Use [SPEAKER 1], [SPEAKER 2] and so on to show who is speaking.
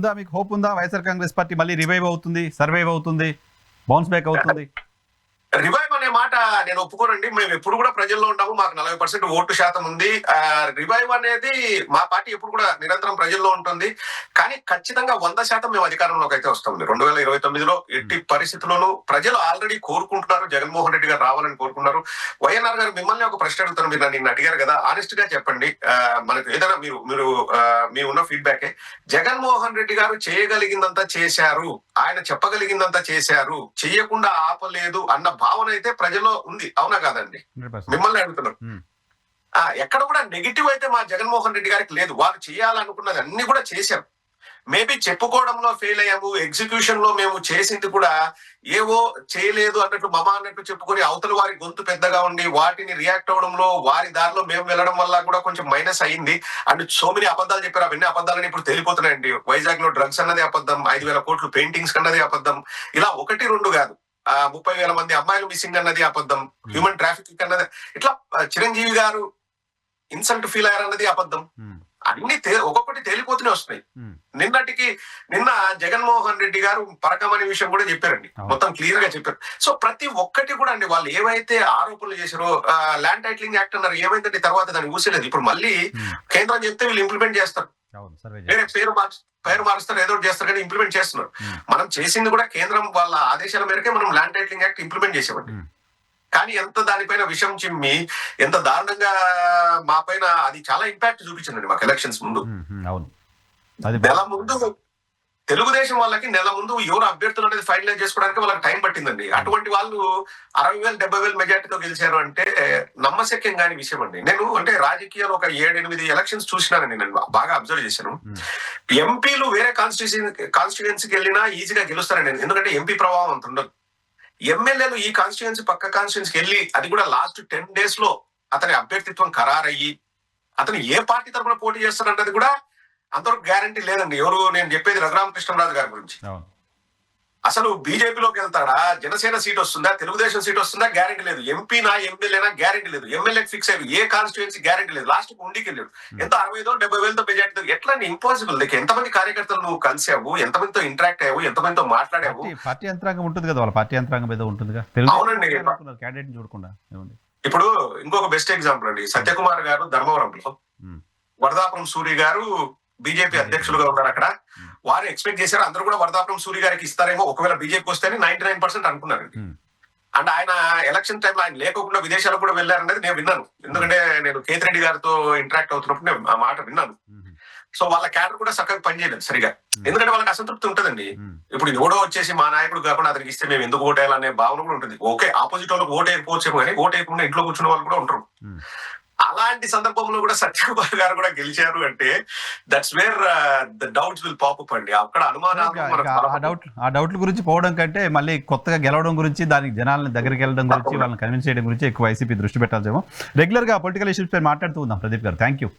[SPEAKER 1] ఉందా, మీకు హోప్ ఉందా? వైఎస్ఆర్ కాంగ్రెస్ పార్టీ మళ్ళీ రివైవ్ అవుతుంది, సర్వైవ్ అవుతుంది, బౌన్స్ బ్యాక్ అవుతుంది?
[SPEAKER 2] రివైవ్ అనే మాట నేను ఒప్పుకోనండి. మేము ఎప్పుడు కూడా ప్రజల్లో ఉంటాము. మాకు 40% ఓటు శాతం ఉంది. రివైవ్ అనేది మా పార్టీ ఎప్పుడు కూడా నిరంతరం ప్రజల్లో ఉంటుంది. కానీ ఖచ్చితంగా 100% మేము అధికారంలోకి అయితే వస్తాం. 2029లో ఎట్టి పరిస్థితుల్లోనూ ప్రజలు ఆల్రెడీ కోరుకుంటున్నారు. జగన్మోహన్ రెడ్డి గారు రావాలని కోరుకున్నారు. వైఎన్ఆర్ గారు మిమ్మల్ని ఒక ప్రశ్న అడుగుతారు. మీరు నిన్న అడిగారు కదా, ఆనెస్ట్ గా చెప్పండి. మనకు ఏదైనా మీరు మీ ఉన్న ఫీడ్బ్యాకే, జగన్మోహన్ రెడ్డి గారు చేయగలిగిందంతా చేశారు, ఆయన చెప్పగలిగిందంతా చేశారు, చెయ్యకుండా ఆపలేదు అన్న భావన అయితే ప్రజల్లో ఉంది. అవునా కాదండి? మిమ్మల్ని అడుగుతున్నారు. ఎక్కడ కూడా నెగిటివ్ అయితే మా జగన్మోహన్ రెడ్డి గారికి లేదు. వారు చేయాలనుకున్నది అన్ని కూడా చేశారు. మేబీ చెప్పుకోవడంలో ఫెయిల్ అయ్యాము, ఎగ్జిక్యూషన్ లో మేము చేసింది కూడా ఏవో చేయలేదు అన్నట్టు మమ అన్నట్టు చెప్పుకొని అవతల వారి గొంతు పెద్దగా ఉండి వాటిని రియాక్ట్ అవడంలో వారి దారిలో మేము వెళ్ళడం వల్ల కూడా కొంచెం మైనస్ అయ్యింది. అండ్ సో మెనీ అబద్ధాలు చెప్పారు. అవన్నీ అబద్ధాలని ఇప్పుడు తెలిపోతున్నాయండి. వైజాగ్ లో డ్రగ్స్ అన్నది అబద్ధం, 5,000 కోట్లు పెయింటింగ్స్ కన్నది అబద్ధం. ఇలా 1-2 కాదు, 30,000 మంది అమ్మాయిలు మిస్సింగ్ అన్నది అబద్ధం, హ్యూమన్ ట్రాఫికింగ్ అన్నది, ఇట్లా చిరంజీవి గారు ఇన్సల్ట్ ఫీల్ అయ్యారన్నది అబద్ధం. అన్ని ఒక్కొక్కటి తేలిపోతూనే వస్తున్నాయి. నిన్న జగన్మోహన్ రెడ్డి గారు పరకమనే విషయం కూడా చెప్పారండి. మొత్తం క్లియర్ గా చెప్పారు. సో ప్రతి ఒక్కటి కూడా అండి, వాళ్ళు ఏవైతే ఆరోపణలు చేశారో, ల్యాండ్ టైటిలింగ్ యాక్ట్ అన్నారు, ఏమైందంటే తర్వాత దాన్ని ఊసేలేదు. ఇప్పుడు మళ్ళీ కేంద్రం చెప్తే వీళ్ళు ఇంప్లిమెంట్ చేస్తారు. వేరే పేరు మారుస్తారు, ఏదో చేస్తారు, కానీ ఇంప్లిమెంట్ చేస్తున్నారు. మనం చేసింది కూడా కేంద్రం వాళ్ళ ఆదేశాల మేరకే మనం ల్యాండ్ టైటిలింగ్ యాక్ట్ ఇంప్లిమెంట్ చేసేవాడి. కానీ ఎంత దానిపైన విషం చిమ్మి ఎంత దారుణంగా మా పైన అది చాలా ఇంపాక్ట్ చూపించిందండి మాకు ఎలక్షన్స్ ముందు. నెల ముందు తెలుగుదేశం వాళ్ళకి నెల ముందు ఎవరు అభ్యర్థులు అనేది ఫైనలైజ్ చేసుకోవడానికి వాళ్ళకి టైం పట్టిందండి. అటువంటి వాళ్ళు 60,000-70,000 మెజార్టీతో గెలిచారు అంటే నమ్మశక్యం కాని విషయం అండి. నేను అంటే రాజకీయాలు ఒక 7-8 ఎలక్షన్స్ చూసినానండి, నేను బాగా అబ్జర్వ్ చేశాను. ఎంపీలు వేరే కాన్స్టిట్యుయెన్సీకి వెళ్ళినా ఈజీగా గెలుస్తారండి, ఎందుకంటే ఎంపీ ప్రభావం అంత ఉండదు. ఎమ్మెల్యేలు ఈ కాన్స్టిట్యుయెన్సీ పక్క కాన్స్టిట్యుయెన్సీకి వెళ్ళి అది కూడా లాస్ట్ 10 days లో అతని అభ్యర్థిత్వం ఖరారయ్యి అతను ఏ పార్టీ తరఫున పోటీ చేస్తారన్నది కూడా అంతవరకు గ్యారంటీ లేదండి. ఎవరు, నేను చెప్పేది రఘురామకృష్ణరాజు గారి గురించి. అసలు బీజేపీలోకి వెళ్తాడా, జనసేన సీట్ వస్తుందా, తెలుగుదేశం సీట్ వస్తుందా, గ్యారంటీ లేదు. ఎంపీనా ఎమ్మెల్యేనా గ్యారంటీ లేదు. ఎమ్మెల్యేకి ఫిక్స్ అయ్యారు, ఏ కాన్స్టిట్యుయెన్సీ గ్యారంటీ లేదు. లాస్ట్ ఉండికి వెళ్ళాడు. ఎంత 60,000-70,000తో మెజార్టీతో, ఎట్లా ఇంపాసిబుల్. ఎంతమంది కార్యకర్తలు నువ్వు కలిసావు, ఎంతమందితో ఇంటరాక్ట్ అయ్యావు, ఎంతమందితో మాట్లాడావు.
[SPEAKER 1] పార్టీ యంత్రాంగం ఉంటుంది కదా, వాళ్ళ పార్టీ యంత్రాంగం మీద ఉంటుంది.
[SPEAKER 2] అవునండి.
[SPEAKER 1] చూడకుండా
[SPEAKER 2] ఇప్పుడు ఇంకొక బెస్ట్ ఎగ్జాంపుల్ అండి, సత్యకుమార్ గారు ధర్మవరంలో, వరదాపురం సూరి గారు బీజేపీ అధ్యక్షులుగా ఉన్నారు అక్కడ. వారు ఎక్స్పెక్ట్ చేశారు అందరూ కూడా వరదాపురం సూరి గారికి ఇస్తారేమో ఒకవేళ బీజేపీ వస్తేనే 99% అనుకున్నారండి. అండ్ ఆయన ఎలక్షన్ టైంలో ఆయన లేకుండా విదేశాలకు కూడా వెళ్ళారనేది నేను విన్నాను. ఎందుకంటే నేను కేతిరెడ్డి గారితో ఇంటరాక్ట్ అవుతున్నప్పుడు నేను ఆ మాట విన్నాను. సో వాళ్ళ క్యాడర్ కూడా చక్కగా పనిచేయలేదు సరిగా, ఎందుకంటే వాళ్ళకి అసంతృప్తి ఉంటుందండి. ఇప్పుడు ఎవడో వచ్చేసి మా నాయకుడు కాకుండా అతనికి ఇస్తే మేము ఎందుకు ఓటేయాలనే భావన కూడా ఉంటుంది. ఓకే, ఆపోజిట్ వాళ్ళకి ఓటు వేయకపోవచ్చేమో, కానీ ఓటు వేయకుండా ఇంట్లో కూర్చున్న వాళ్ళు కూడా ఉంటారు. అలాంటి సందర్భంలో కూడా సత్యకుమార్ గారు కూడా గెలిచారు అంటే that's where the doubts will pop up అండి. అక్కడ అనుమానాలు,
[SPEAKER 1] ఆ డౌట్ల గురించి పోవడం కంటే మళ్ళీ కొత్తగా గెలవడం గురించి, దానికి జనాలను దగ్గరికి వెళ్ళడం గురించి, వాళ్ళని కన్విన్స్ చేయడం గురించి ఎక్కువ వైసీపీ దృష్టి పెట్టాల్సేమో. రెగ్యులర్ గా పొలిటికల్ ఇష్యూస్ పై మాట్లాడుతూ ఉందాం ప్రదీప్ గారు. Thank you.